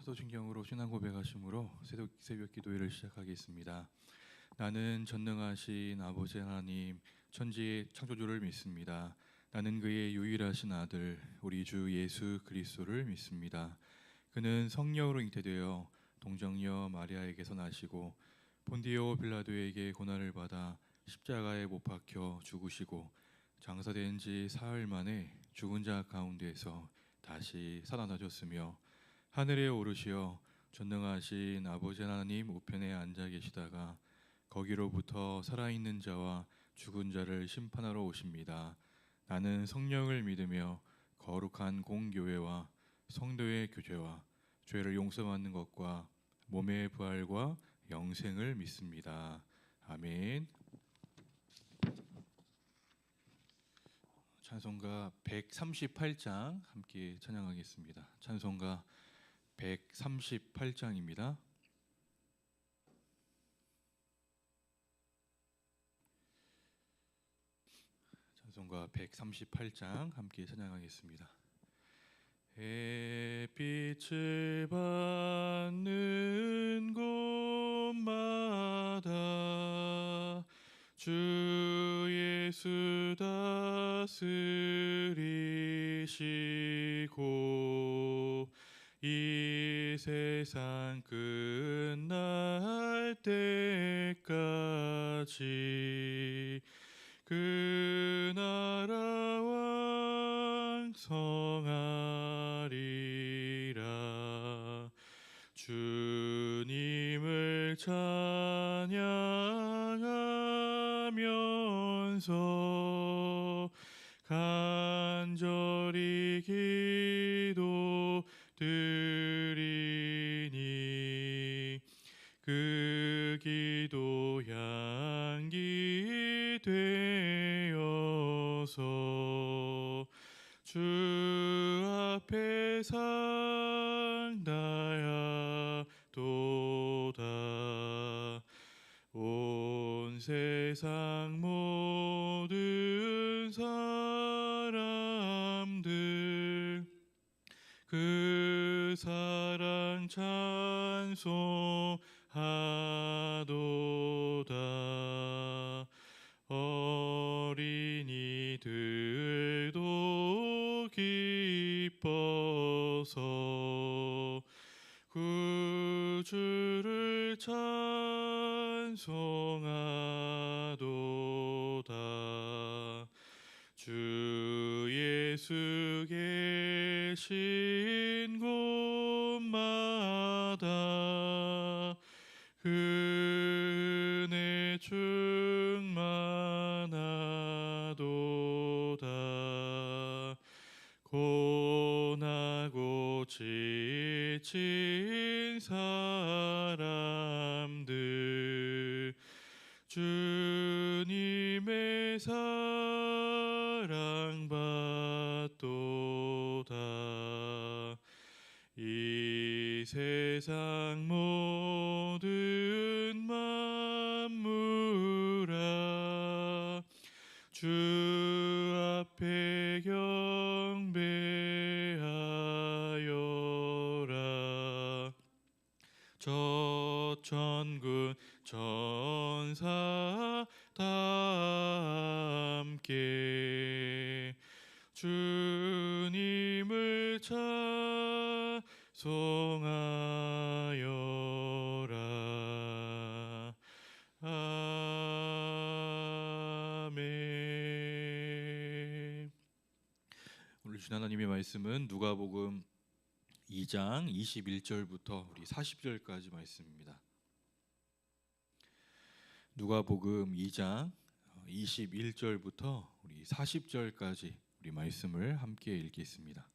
사도신경으로 신앙 고백하심으로 새벽 기도회를 시작하겠습니다. 나는 전능하신 아버지 하나님 천지의 창조주를 믿습니다. 나는 그의 유일하신 아들 우리 주 예수 그리스도를 믿습니다. 그는 성령으로 잉태되어 동정녀 마리아에게서 나시고 본디오 빌라도에게 고난을 받아 십자가에 못 박혀 죽으시고 장사된 지 사흘 만에 죽은 자 가운데서 다시 살아나셨으며 하늘에 오르시어 전능하신 아버지 하나님 우편에 앉아 계시다가 거기로부터 살아있는 자와 죽은 자를 심판하러 오십니다. 나는 성령을 믿으며 거룩한 공교회와 성도의 교제와 죄를 용서받는 것과 몸의 부활과 영생을 믿습니다. 아멘. 찬송가 138장 함께 찬양하겠습니다. 찬송가 138장입니다. 찬송가 138장 함께 찬양하겠습니다. 햇빛을 받는 곳마다 주 예수 다스리시고 이 세상 끝날 때까지 그 나라 왕성하리라. 주님을 찬양하면서 간절히 기도드리니 그 기도 향기 되어서 주 앞에 상달하도다. 온 세상 모든 사람들 그 사랑 찬송하도다. 어린이들도 기뻐서 구주를 찬송하도다. 주 예수 계신 곳마다 은혜 충만하도다. 고나고 지친 사람들 주님의 사랑 받도다. 이 세상 모든 만물아 주 앞에 경배하여라. 저 천군 천사 다 함께 주님을 찬송하여라. 아멘. 오늘 주신 하나님의 말씀은 누가복음 2장 21절부터 우리 40절까지 말씀입니다. 누가복음 2장 21절부터 우리 40절까지 우리 말씀을 함께 읽겠습니다.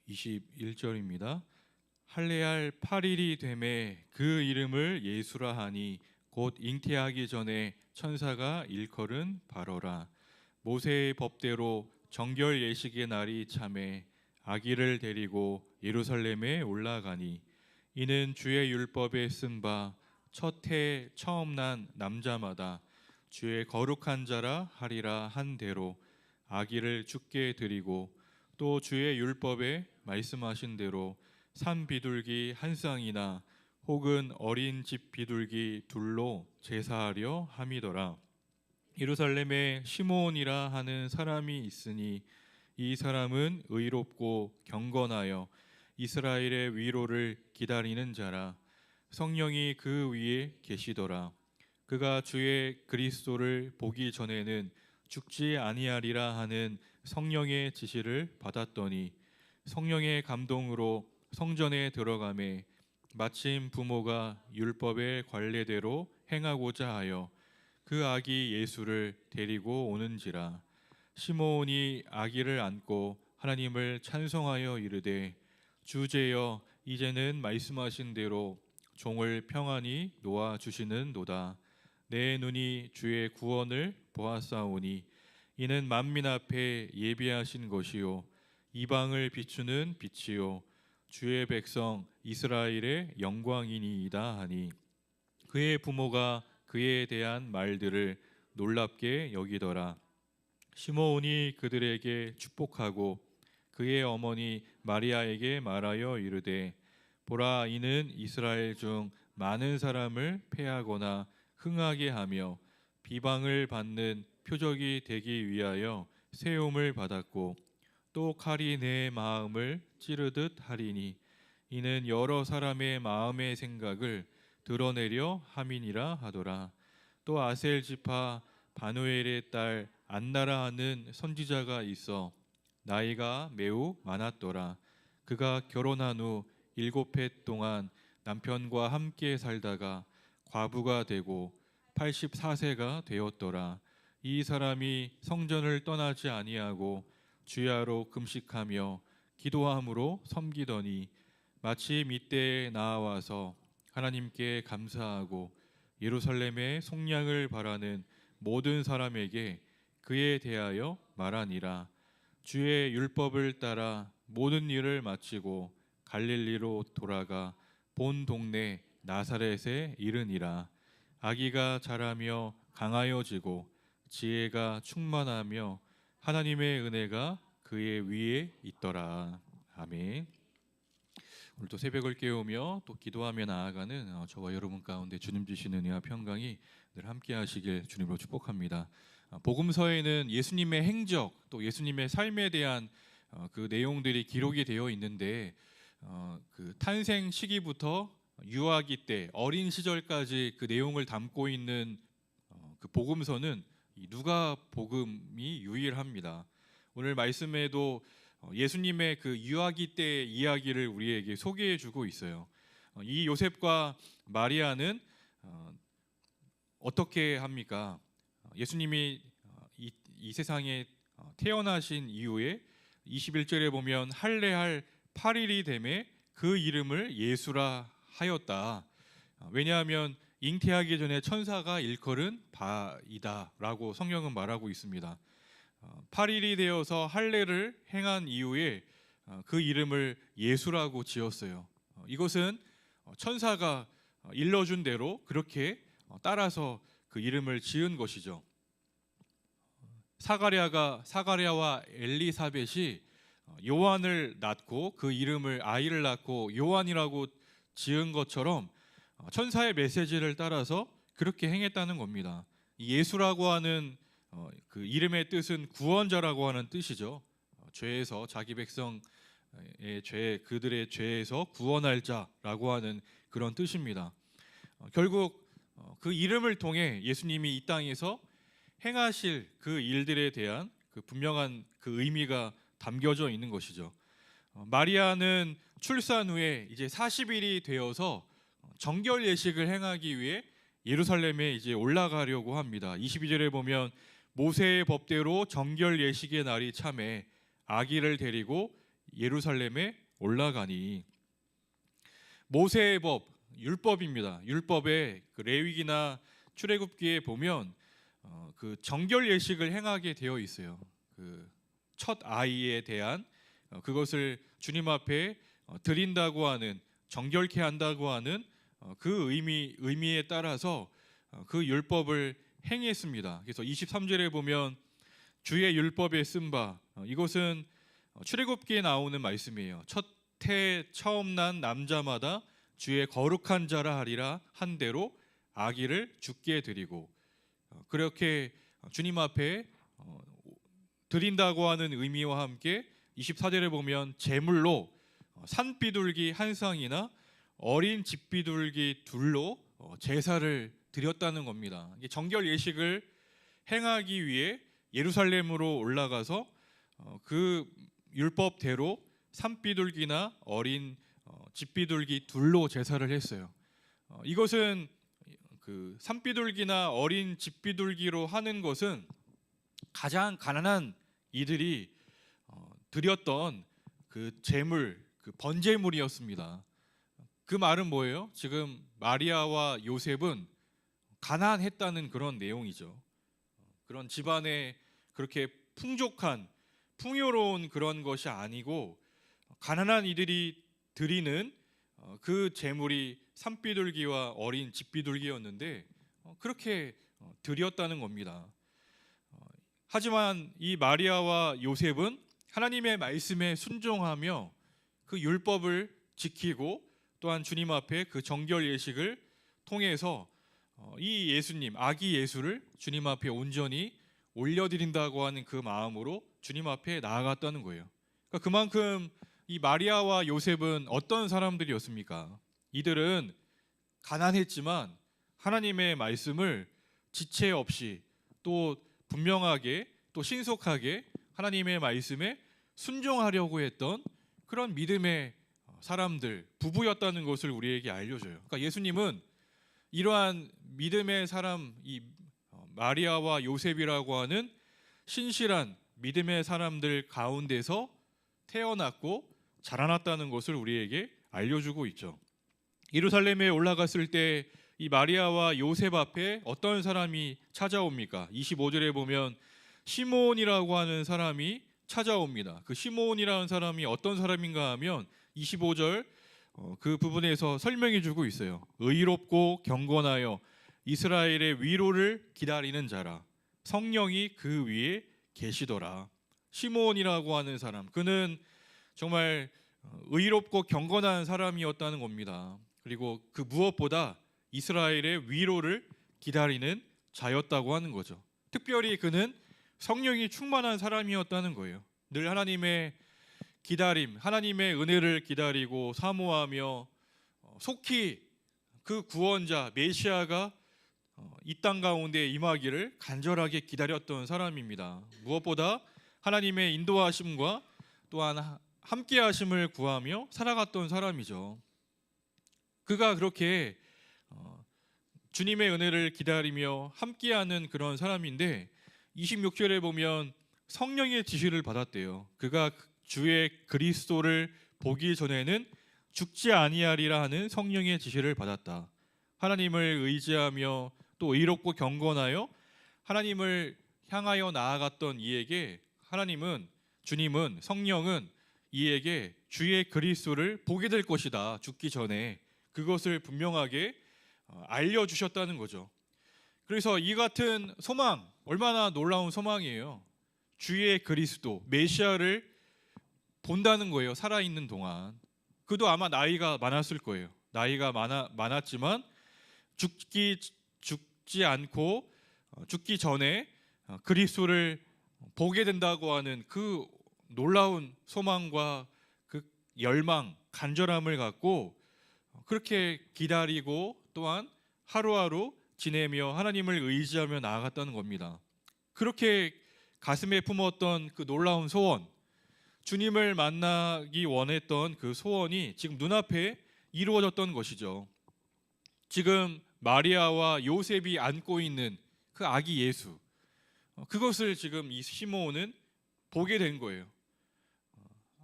21절입니다. 할례할 8일이 되매 그 이름을 예수라 하니 곧 잉태하기 전에 천사가 일컬은 바로라. 모세의 법대로 정결 예식의 날이 차매 아기를 데리고 예루살렘에 올라가니 이는 주의 율법에 쓴 바 첫 해 처음 난 남자마다 주의 거룩한 자라 하리라 한 대로 아기를 주께 드리고 또 주의 율법에 말씀하신 대로 산 비둘기 한 쌍이나 혹은 어린 집 비둘기 둘로 제사하려 함이더라. 예루살렘에 시므온이라 하는 사람이 있으니 이 사람은 의롭고 경건하여 이스라엘의 위로를 기다리는 자라. 성령이 그 위에 계시더라. 그가 주의 그리스도를 보기 전에는 죽지 아니하리라 하는 성령의 지시를 받았더니 성령의 감동으로 성전에 들어가매 마침 부모가 율법의 관례대로 행하고자 하여 그 아기 예수를 데리고 오는지라. 시므온이 아기를 안고 하나님을 찬송하여 이르되 주제여 이제는 말씀하신 대로 종을 평안히 놓아 주시는도다. 내 눈이 주의 구원을 보았사오니 이는 만민 앞에 예비하신 것이요 이방을 비추는 빛이요 주의 백성 이스라엘의 영광이니이다 하니 그의 부모가 그에 대한 말들을 놀랍게 여기더라. 시므온이 그들에게 축복하고 그의 어머니 마리아에게 말하여 이르되 보라 이는 이스라엘 중 많은 사람을 패하거나 흥하게 하며 비방을 받는 표적이 되기 위하여 세움을 받았고 또 칼이 내 마음을 찌르듯 하리니 이는 여러 사람의 마음의 생각을 드러내려 함이니라 하더라. 또 아셀 지파 바누엘의 딸 안나라 하는 선지자가 있어 나이가 매우 많았더라. 그가 결혼한 후 7해 동안 남편과 함께 살다가 과부가 되고 84세가 되었더라. 이 사람이 성전을 떠나지 아니하고 주야로 금식하며 기도함으로 섬기더니 마침 이때에 나와서 하나님께 감사하고 예루살렘의 속량을 바라는 모든 사람에게 그에 대하여 말하니라. 주의 율법을 따라 모든 일을 마치고 갈릴리로 돌아가 본 동네 나사렛에 이르니라. 아기가 자라며 강하여지고 지혜가 충만하며 하나님의 은혜가 그의 위에 있더라. 아멘. 오늘도 새벽을 깨우며 또 기도하며 나아가는 저와 여러분 가운데 주님 주시는 은혜와 평강이 늘 함께 하시길 주님으로 축복합니다. 복음서에는 예수님의 행적 또 예수님의 삶에 대한 그 내용들이 기록이 되어 있는데 그 탄생 시기부터 유아기 때 어린 시절까지 그 내용을 담고 있는 그 복음서는 누가 복음이 유일합니다. 오늘 말씀에도 예수님의 그 유아기 때의 이야기를 우리에게 소개해 주고 있어요. 이 요셉과 마리아는 어떻게 합니까? 예수님이 이 세상에 태어나신 이후에 21절에 보면 할례할 8일이 되매 그 이름을 예수라 하였다. 왜냐하면 잉태하기 전에 천사가 일컬은 바이다라고 성경은 말하고 있습니다. 8일이 되어서 할례를 행한 이후에 그 이름을 예수라고 지었어요. 이것은 천사가 일러준 대로 그렇게 따라서 그 이름을 지은 것이죠. 사가랴와 엘리사벳이 요한을 낳고 그 이름을 아이를 낳고 요한이라고 지은 것처럼 천사의 메시지를 따라서 그렇게 행했다는 겁니다. 예수라고 하는 그 이름의 뜻은 구원자라고 하는 뜻이죠. 죄에서 자기 백성의 그들의 죄에서 구원할 자라고 하는 그런 뜻입니다. 결국 그 이름을 통해 예수님이 이 땅에서 행하실 그 일들에 대한 그 분명한 그 의미가 담겨져 있는 것이죠. 마리아는 출산 후에 이제 40일이 되어서 정결 예식을 행하기 위해 예루살렘에 이제 올라가려고 합니다. 22절에 보면 모세의 법대로 정결 예식의 날이 참에 아기를 데리고 예루살렘에 올라가니 모세의 법, 율법입니다. 율법에 그 레위기나 출애굽기에 보면 그 정결 예식을 행하게 되어 있어요. 그 첫 아이에 대한 그것을 주님 앞에 드린다고 하는 정결케 한다고 하는 그 의미에 따라서 그 율법을 행했습니다. 그래서 23절에 보면 주의 율법에 쓴 바, 이것은 출애굽기에 나오는 말씀이에요. 첫 해 처음 난 남자마다 주의 거룩한 자라 하리라 한 대로 아기를 죽게 드리고, 그렇게 주님 앞에 드린다고 하는 의미와 함께 24절에 보면 제물로 산비둘기 한 쌍이나 어린 집비둘기 둘로 제사를 드렸다는 겁니다. 정결 예식을 행하기 위해 예루살렘으로 올라가서 그 율법대로 산비둘기나 어린 집비둘기 둘로 제사를 했어요. 이것은 그 산비둘기나 어린 집비둘기로 하는 것은 가장 가난한 이들이 드렸던 그 제물, 그 번제물이었습니다. 그 말은 뭐예요? 지금 마리아와 요셉은 가난했다는 그런 내용이죠. 그런 집안에 그렇게 풍족한 풍요로운 그런 것이 아니고 가난한 이들이 드리는 그 제물이 산비둘기와 어린 집비둘기였는데 그렇게 드렸다는 겁니다. 하지만 이 마리아와 요셉은 하나님의 말씀에 순종하며 그 율법을 지키고 또한 주님 앞에 그 정결 예식을 통해서 이 예수님, 아기 예수를 주님 앞에 온전히 올려드린다고 하는 그 마음으로 주님 앞에 나아갔다는 거예요. 그러니까 그만큼 이 마리아와 요셉은 어떤 사람들이었습니까? 이들은 가난했지만 하나님의 말씀을 지체 없이 또 분명하게 또 신속하게 하나님의 말씀에 순종하려고 했던 그런 믿음의 사람들, 부부였다는 것을 우리에게 알려줘요. 그러니까 예수님은 이러한 믿음의 사람, 이 마리아와 요셉이라고 하는 신실한 믿음의 사람들 가운데서 태어났고 자라났다는 것을 우리에게 알려주고 있죠. 예루살렘에 올라갔을 때 이 마리아와 요셉 앞에 어떤 사람이 찾아옵니까? 25절에 보면 시몬이라고 하는 사람이 찾아옵니다. 그 시몬이라는 사람이 어떤 사람인가 하면 25절 그 부분에서 설명해 주고 있어요. 의롭고 경건하여 이스라엘의 위로를 기다리는 자라. 성령이 그 위에 계시더라. 시몬이라고 하는 사람, 그는 정말 의롭고 경건한 사람이었다는 겁니다. 그리고 그 무엇보다 이스라엘의 위로를 기다리는 자였다고 하는 거죠. 특별히 그는 성령이 충만한 사람이었다는 거예요. 늘 하나님의 기다림, 하나님의 은혜를 기다리고 사모하며 속히 그 구원자 메시아가 이 땅 가운데 임하기를 간절하게 기다렸던 사람입니다. 무엇보다 하나님의 인도하심과 또한 함께하심을 구하며 살아갔던 사람이죠. 그가 그렇게 주님의 은혜를 기다리며 함께하는 그런 사람인데 26절에 보면 성령의 지시를 받았대요. 그가 주의 그리스도를 보기 전에는 죽지 아니하리라 하는 성령의 지시를 받았다. 하나님을 의지하며 또 의롭고 경건하여 하나님을 향하여 나아갔던 이에게 주님은 성령은 이에게 주의 그리스도를 보게 될 것이다. 죽기 전에 그것을 분명하게 알려주셨다는 거죠. 그래서 이 같은 소망, 얼마나 놀라운 소망이에요. 주의 그리스도 메시아를 본다는 거예요. 살아있는 동안. 그도 아마 나이가 많았을 거예요. 나이가 많았지만 죽지 않고 죽기 전에 그리스도를 보게 된다고 하는 그 놀라운 소망과 그 열망, 간절함을 갖고 그렇게 기다리고 또한 하루하루 지내며 하나님을 의지하며 나아갔다는 겁니다. 그렇게 가슴에 품었던 그 놀라운 소원, 주님을 만나기 원했던 그 소원이 지금 눈앞에 이루어졌던 것이죠. 지금 마리아와 요셉이 안고 있는 그 아기 예수, 그것을 지금 이 시몬은 보게 된 거예요.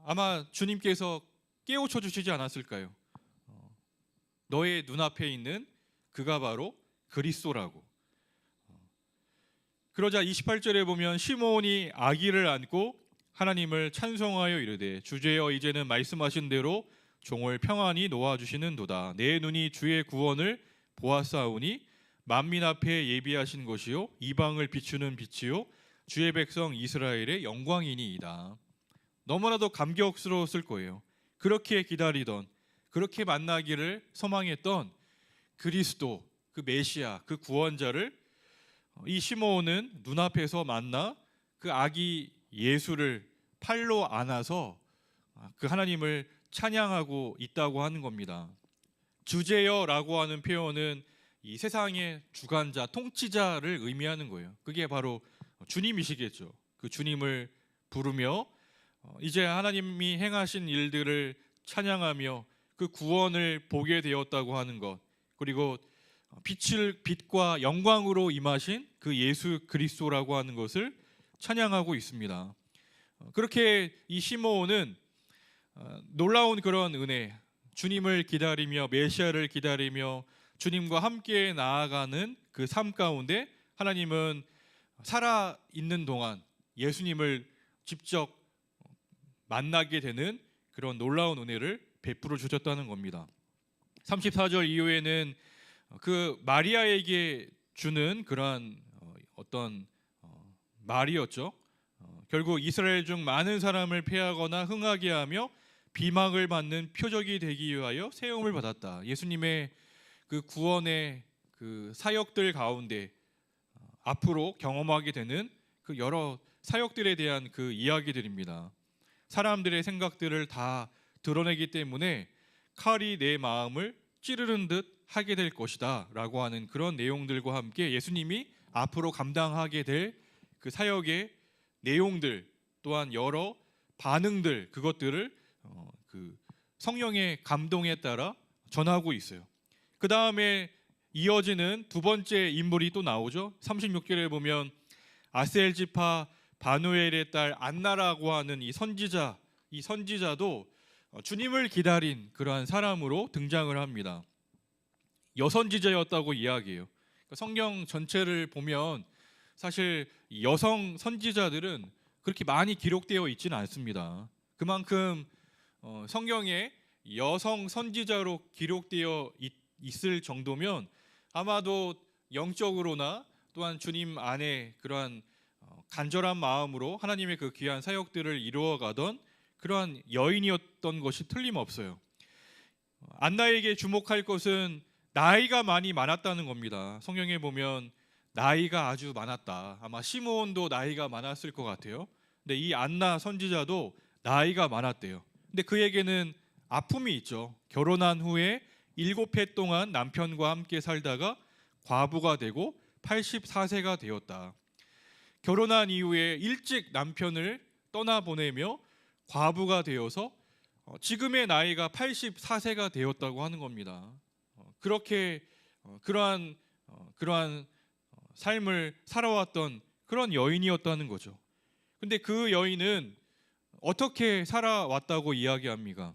아마 주님께서 깨우쳐 주시지 않았을까요? 너의 눈앞에 있는 그가 바로 그리스도라고. 그러자 28절에 보면 시몬이 아기를 안고 하나님을 찬송하여 이르되 주제여 이제는 말씀하신 대로 종을 평안히 놓아주시는도다. 내 눈이 주의 구원을 보았사오니 만민 앞에 예비하신 것이요 이방을 비추는 빛이요 주의 백성 이스라엘의 영광이니이다. 너무나도 감격스러웠을 거예요. 그렇게 기다리던, 그렇게 만나기를 소망했던 그리스도, 그 메시아, 그 구원자를 이 시므온은 눈앞에서 만나 그 아기 예수를 팔로 안아서 그 하나님을 찬양하고 있다고 하는 겁니다. 주제여라고 하는 표현은 이 세상의 주관자, 통치자를 의미하는 거예요. 그게 바로 주님이시겠죠. 그 주님을 부르며 이제 하나님이 행하신 일들을 찬양하며 그 구원을 보게 되었다고 하는 것, 그리고 빛과 영광으로 임하신 그 예수 그리스도라고 하는 것을 찬양하고 있습니다. 그렇게 이 시므온은 놀라운 그런 은혜, 주님을 기다리며 메시아를 기다리며 주님과 함께 나아가는 그 삶 가운데 하나님은 살아 있는 동안 예수님을 직접 만나게 되는 그런 놀라운 은혜를 베풀어 주셨다는 겁니다. 34절 이후에는 그 마리아에게 주는 그러한 어떤 말이었죠. 결국 이스라엘 중 많은 사람을 패하거나 흥하게 하며 비막을 받는 표적이 되기 위하여 세움을 받았다. 예수님의 그 구원의 그 사역들 가운데 앞으로 경험하게 되는 그 여러 사역들에 대한 그 이야기들입니다. 사람들의 생각들을 다 드러내기 때문에 칼이 내 마음을 찌르는 듯 하게 될 것이다 라고 하는 그런 내용들과 함께 예수님이 앞으로 감당하게 될 그 사역의 내용들 또한 여러 반응들, 그것들을 그 성령의 감동에 따라 전하고 있어요. 그 다음에 이어지는 두 번째 인물이 또 나오죠. 36절에 보면 아셀 지파 바누엘의 딸 안나라고 하는 이 선지자도 주님을 기다린 그러한 사람으로 등장을 합니다. 여선지자였다고 이야기해요. 성경 전체를 보면 사실 여성 선지자들은 그렇게 많이 기록되어 있지는 않습니다. 그만큼 성경에 여성 선지자로 기록되어 있을 정도면 아마도 영적으로나 또한 주님 안에 그러한 간절한 마음으로 하나님의 그 귀한 사역들을 이루어가던 그러한 여인이었던 것이 틀림없어요. 안나에게 주목할 것은 나이가 많이 많았다는 겁니다. 성경에 보면 나이가 아주 많았다. 아마 시므온도 나이가 많았을 것 같아요. 근데 이 안나 선지자도 나이가 많았대요. 근데 그에게는 아픔이 있죠. 결혼한 후에 7해 동안 남편과 함께 살다가 과부가 되고 84세가 되었다. 결혼한 이후에 일찍 남편을 떠나보내며 과부가 되어서 지금의 나이가 84세가 되었다고 하는 겁니다. 그렇게 그러한 삶을 살아왔던 그런 여인이었다는 거죠. 근데 그 여인은 어떻게 살아왔다고 이야기합니까?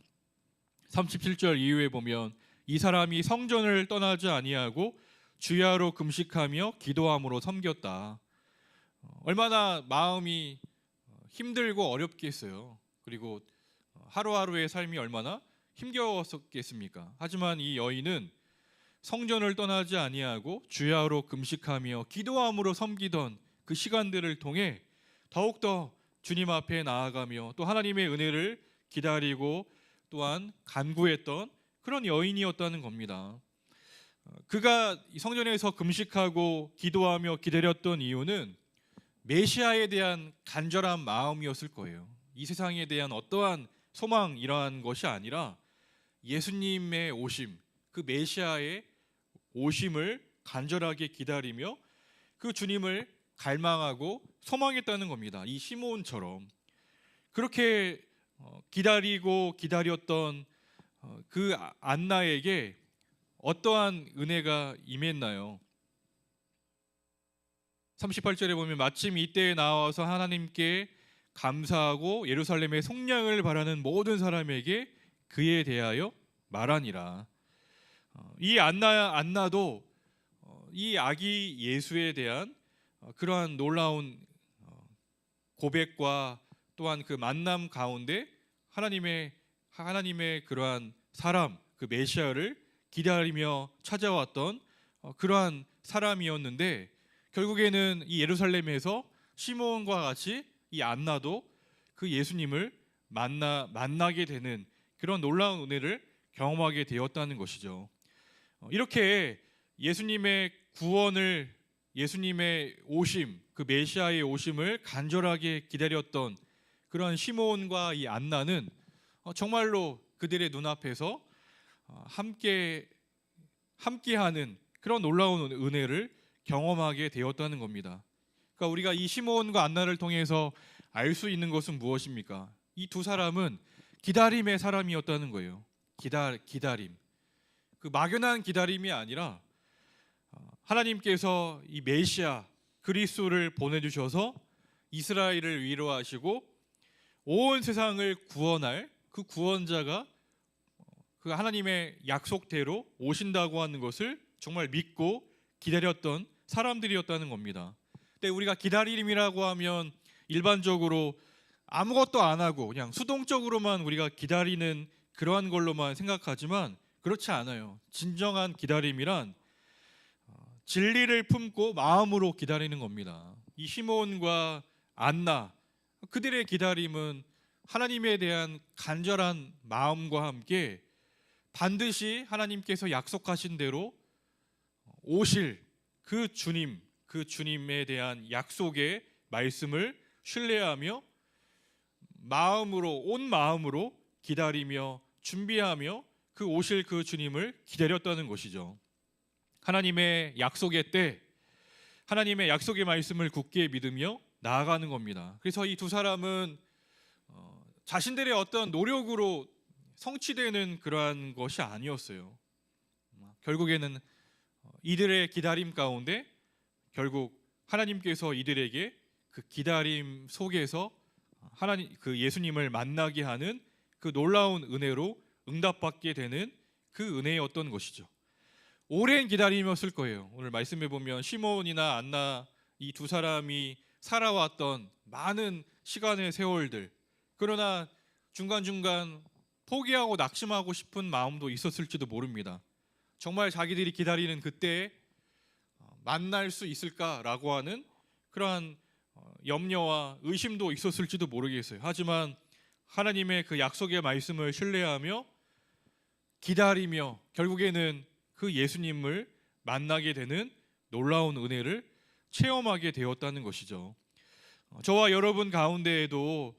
37절 이후에 보면 이 사람이 성전을 떠나지 아니하고 주야로 금식하며 기도함으로 섬겼다. 얼마나 마음이 힘들고 어렵겠어요. 그리고 하루하루의 삶이 얼마나 힘겨웠겠습니까? 하지만 이 여인은 성전을 떠나지 아니하고 주야로 금식하며 기도함으로 섬기던 그 시간들을 통해 더욱더 주님 앞에 나아가며 또 하나님의 은혜를 기다리고 또한 간구했던 그런 여인이었다는 겁니다. 그가 성전에서 금식하고 기도하며 기다렸던 이유는 메시아에 대한 간절한 마음이었을 거예요. 이 세상에 대한 어떠한 소망 이러한 것이 아니라 예수님의 오심, 그 메시아의 오심을 간절하게 기다리며 그 주님을 갈망하고 소망했다는 겁니다. 이 시므온처럼 그렇게 기다리고 기다렸던 그 안나에게 어떠한 은혜가 임했나요? 38절에 보면 마침 이때에 나와서 하나님께 감사하고 예루살렘의 속량을 바라는 모든 사람에게 그에 대하여 말하니라. 이 안나도 이 아기 예수에 대한 그러한 놀라운 고백과 또한 그 만남 가운데 하나님의 그러한 사람, 그 메시아를 기다리며 찾아왔던 그러한 사람이었는데 결국에는 이 예루살렘에서 시므온과 같이 이 안나도 그 예수님을 만나게 되는 그런 놀라운 은혜를 경험하게 되었다는 것이죠. 이렇게 예수님의 구원을, 예수님의 오심, 그 메시아의 오심을 간절하게 기다렸던 그런 시므온과 이 안나는 정말로 그들의 눈앞에서 함께하는 그런 놀라운 은혜를 경험하게 되었다는 겁니다. 그러니까 우리가 이 시므온과 안나를 통해서 알 수 있는 것은 무엇입니까? 이 두 사람은 기다림의 사람이었다는 거예요. 기다림. 그 막연한 기다림이 아니라 하나님께서 이 메시아 그리스도를 보내주셔서 이스라엘을 위로하시고 온 세상을 구원할 그 구원자가 그 하나님의 약속대로 오신다고 하는 것을 정말 믿고 기다렸던 사람들이었다는 겁니다. 근데 우리가 기다림이라고 하면 일반적으로 아무것도 안 하고 그냥 수동적으로만 우리가 기다리는 그러한 걸로만 생각하지만 그렇지 않아요. 진정한 기다림이란 진리를 품고 마음으로 기다리는 겁니다. 이 시므온과 안나 그들의 기다림은 하나님에 대한 간절한 마음과 함께 반드시 하나님께서 약속하신 대로 오실 그 주님에 대한 약속의 말씀을 신뢰하며 온 마음으로 기다리며 준비하며 그 오실 그 주님을 기다렸다는 것이죠. 하나님의 약속의 때, 하나님의 약속의 말씀을 굳게 믿으며 나아가는 겁니다. 그래서 이 두 사람은 자신들의 어떤 노력으로 성취되는 그러한 것이 아니었어요. 결국에는 이들의 기다림 가운데 결국 하나님께서 이들에게 그 기다림 속에서 그 예수님을 만나게 하는 그 놀라운 은혜로 응답받게 되는 그 은혜였던 것이죠. 오랜 기다림이었을 거예요. 오늘 말씀해 보면 시므온이나 안나 이 두 사람이 살아왔던 많은 시간의 세월들, 그러나 중간중간 포기하고 낙심하고 싶은 마음도 있었을지도 모릅니다. 정말 자기들이 기다리는 그때에 만날 수 있을까라고 하는 그러한 염려와 의심도 있었을지도 모르겠어요. 하지만 하나님의 그 약속의 말씀을 신뢰하며 기다리며 결국에는 그 예수님을 만나게 되는 놀라운 은혜를 체험하게 되었다는 것이죠. 저와 여러분 가운데에도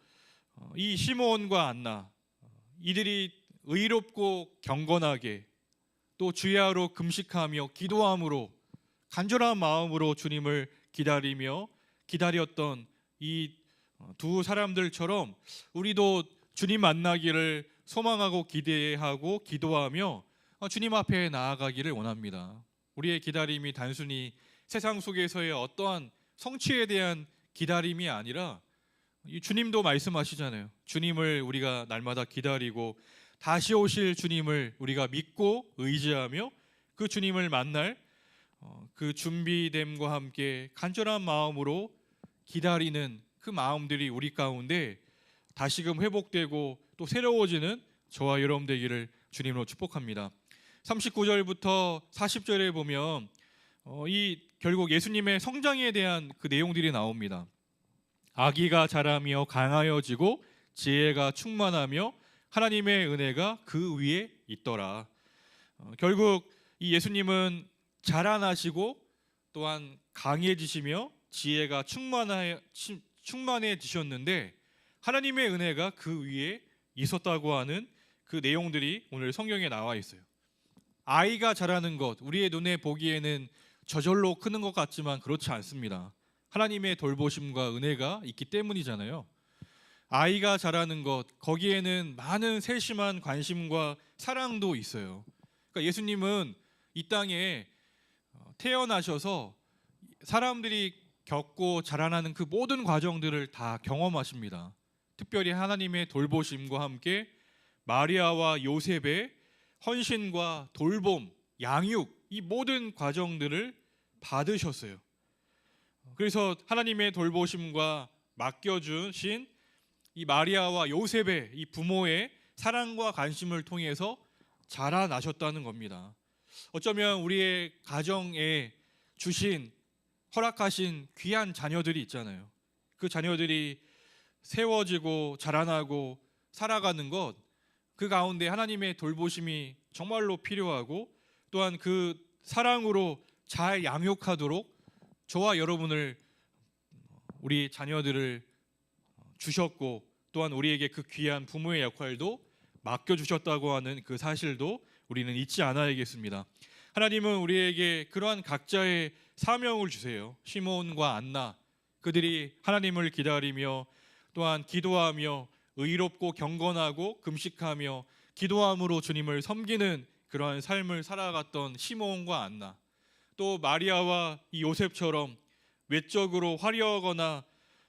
이 시므온과 안나 이들이 의롭고 경건하게 또 주야로 금식하며 기도함으로 간절한 마음으로 주님을 기다렸던 이 두 사람들처럼 우리도 주님 만나기를 소망하고 기대하고 기도하며 주님 앞에 나아가기를 원합니다. 우리의 기다림이 단순히 세상 속에서의 어떠한 성취에 대한 기다림이 아니라 주님도 말씀하시잖아요. 주님을 우리가 날마다 기다리고 다시 오실 주님을 우리가 믿고 의지하며 그 주님을 만날 그 준비됨과 함께 간절한 마음으로 기다리는 그 마음들이 우리 가운데 다시금 회복되고 또 새로워지는 저와 여러분 되기를 주님으로 축복합니다. 39절부터 40절에 보면 결국 예수님의 성장에 대한 그 내용들이 나옵니다. 아기가 자라며 강하여지고 지혜가 충만하며 하나님의 은혜가 그 위에 있더라. 결국 이 예수님은 자라나시고 또한 강해지시며 지혜가 충만해지셨는데 하나님의 은혜가 그 위에 있었다고 하는 그 내용들이 오늘 성경에 나와 있어요. 아이가 자라는 것, 우리의 눈에 보기에는 저절로 크는 것 같지만 그렇지 않습니다. 하나님의 돌보심과 은혜가 있기 때문이잖아요. 아이가 자라는 것, 거기에는 많은 세심한 관심과 사랑도 있어요. 그러니까 예수님은 이 땅에 태어나셔서 사람들이 겪고 자라나는 그 모든 과정들을 다 경험하십니다. 특별히 하나님의 돌보심과 함께 마리아와 요셉의 헌신과 돌봄, 양육 이 모든 과정들을 받으셨어요. 그래서 하나님의 돌보심과 맡겨주신 이 마리아와 요셉의 이 부모의 사랑과 관심을 통해서 자라나셨다는 겁니다. 어쩌면 우리의 가정에 주신 허락하신 귀한 자녀들이 있잖아요. 그 자녀들이 세워지고 자라나고 살아가는 것, 그 가운데 하나님의 돌보심이 정말로 필요하고 또한 그 사랑으로 잘 양육하도록 저와 여러분을, 우리 자녀들을 주셨고 또한 우리에게 그 귀한 부모의 역할도 맡겨주셨다고 하는 그 사실도 우리는 잊지 않아야겠습니다. 하나님은 우리에게 그러한 각자의 사명을 주세요. 시몬과 안나, 그들이 하나님을 기다리며 또한 기도하며 의롭고 경건하고 금식하며 기도함으로 주님을 섬기는 그러한 삶을 살아갔던 시몬과 안나, 또 마리아와 이 요셉처럼 외적으로 화려하거나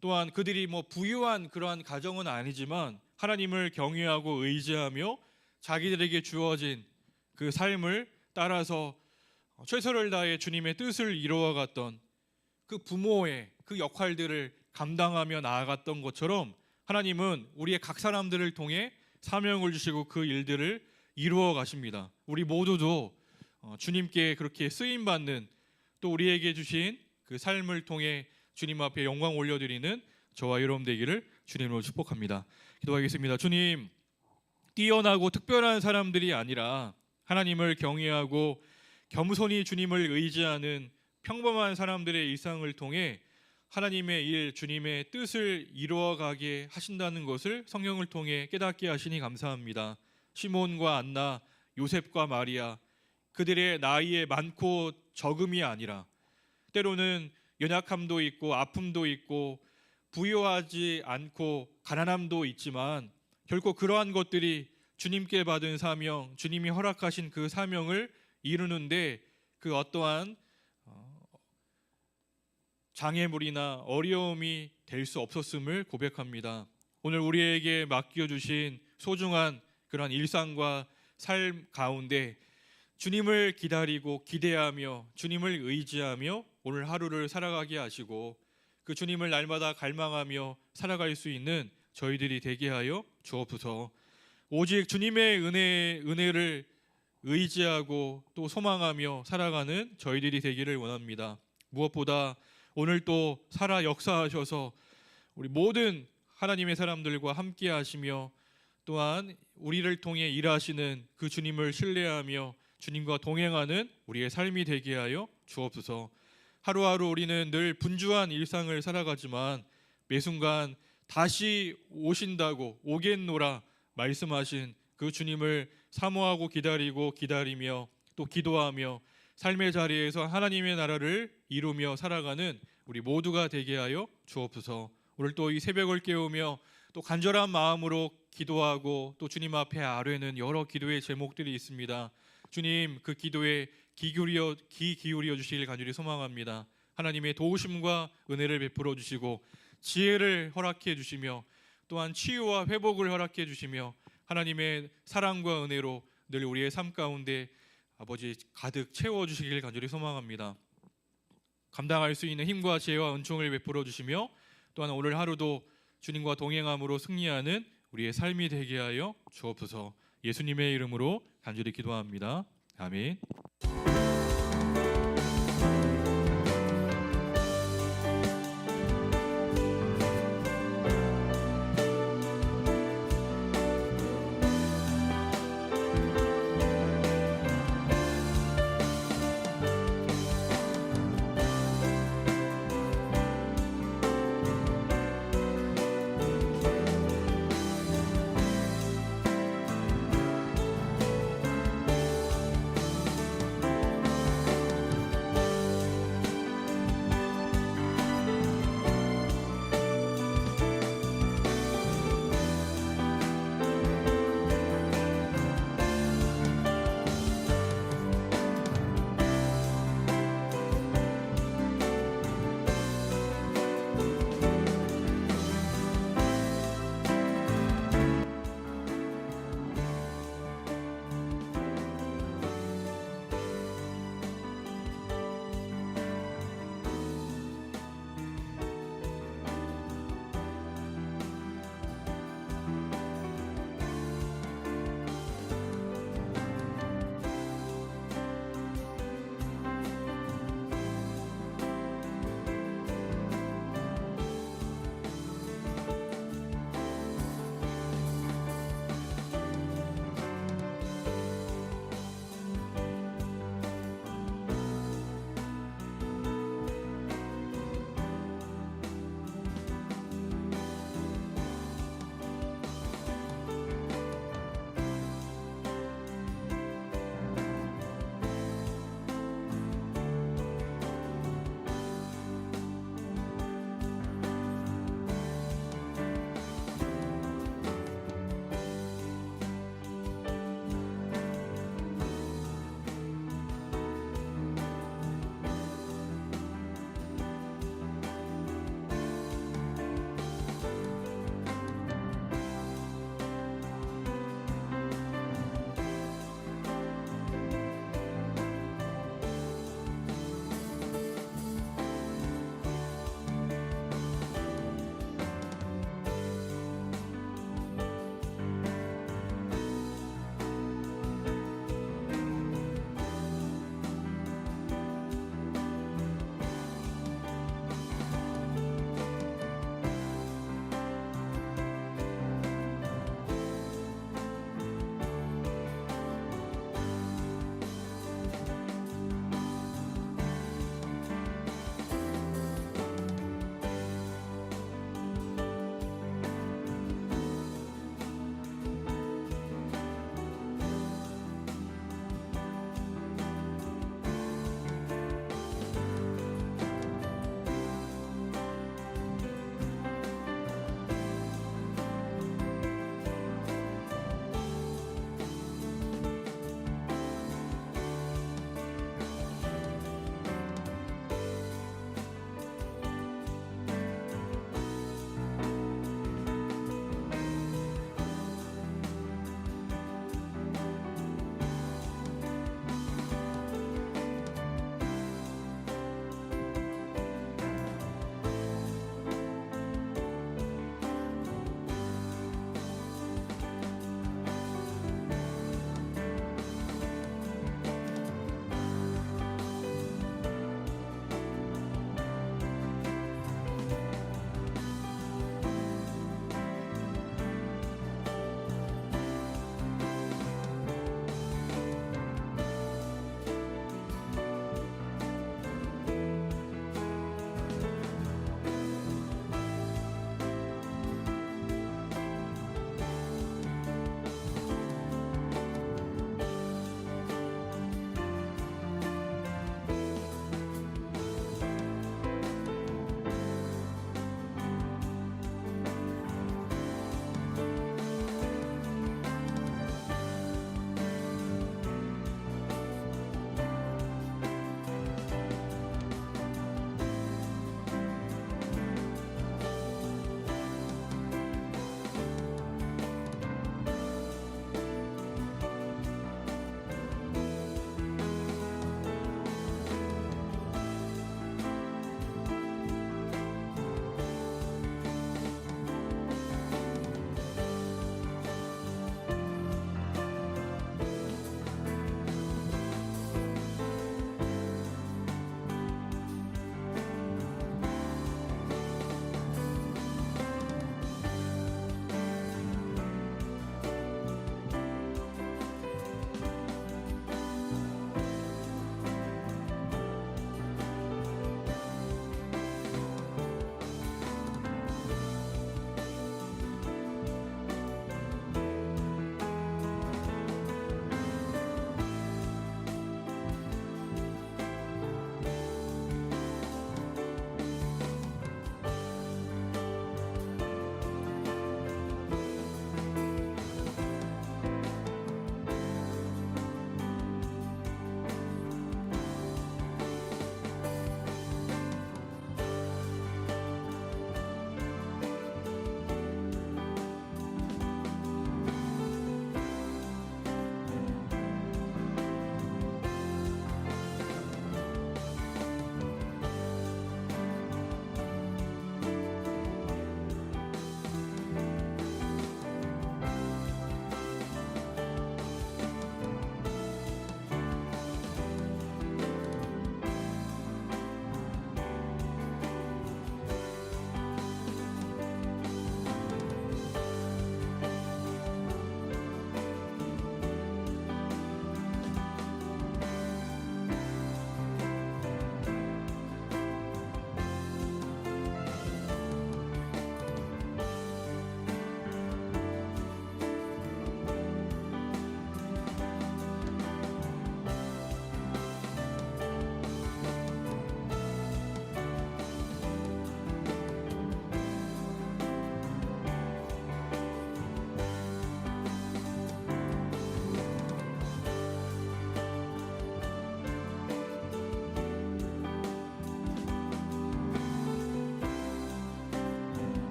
또한 그들이 부유한 그러한 가정은 아니지만 하나님을 경외하고 의지하며 자기들에게 주어진 그 삶을 따라서 최선을 다해 주님의 뜻을 이루어갔던 그 부모의 그 역할들을 감당하며 나아갔던 것처럼 하나님은 우리의 각 사람들을 통해 사명을 주시고 그 일들을 이루어 가십니다. 우리 모두도 주님께 그렇게 쓰임 받는, 또 우리에게 주신 그 삶을 통해 주님 앞에 영광 올려드리는 저와 여러분 되기를 주님으로 축복합니다. 기도하겠습니다. 주님, 뛰어나고 특별한 사람들이 아니라 하나님을 경외하고 겸손히 주님을 의지하는 평범한 사람들의 일상을 통해 하나님의 일, 주님의 뜻을 이루어가게 하신다는 것을 성경을 통해 깨닫게 하시니 감사합니다. 시몬과 안나, 요셉과 마리아, 그들의 나이에 많고 적음이 아니라 때로는 연약함도 있고 아픔도 있고 부유하지 않고 가난함도 있지만 결코 그러한 것들이 주님께 받은 사명, 주님이 허락하신 그 사명을 이루는데 그 어떠한 장애물이나 어려움이 될 수 없었음을 고백합니다. 오늘 우리에게 맡겨주신 소중한 그런 일상과 삶 가운데 주님을 기다리고 기대하며 주님을 의지하며 오늘 하루를 살아가게 하시고 그 주님을 날마다 갈망하며 살아갈 수 있는 저희들이 되게 하여 주옵소서. 오직 주님의 은혜를 의지하고 또 소망하며 살아가는 저희들이 되기를 원합니다. 무엇보다 오늘 또 살아 역사하셔서 우리 모든 하나님의 사람들과 함께 하시며 또한 우리를 통해 일하시는 그 주님을 신뢰하며 주님과 동행하는 우리의 삶이 되게 하여 주옵소서. 하루하루 우리는 늘 분주한 일상을 살아가지만 매 순간 다시 오신다고 오겠노라 말씀하신 그 주님을 사모하고 기다리며 또 기도하며 삶의 자리에서 하나님의 나라를 이루며 살아가는 우리 모두가 되게 하여 주옵소서. 오늘 또 이 새벽을 깨우며 또 간절한 마음으로 기도하고 또 주님 앞에 아뢰는 여러 기도의 제목들이 있습니다. 주님, 그 기도에 귀 기울여 주시길 간절히 소망합니다. 하나님의 도우심과 은혜를 베풀어 주시고 지혜를 허락해 주시며 또한 치유와 회복을 허락해 주시며 하나님의 사랑과 은혜로 늘 우리의 삶 가운데 아버지 가득 채워 주시길 간절히 소망합니다. 감당할 수 있는 힘과 지혜와 은총을 베풀어 주시며 또한 오늘 하루도 주님과 동행함으로 승리하는 우리의 삶이 되게 하여 주옵소서. 예수님의 이름으로 간절히 기도합니다. 아멘.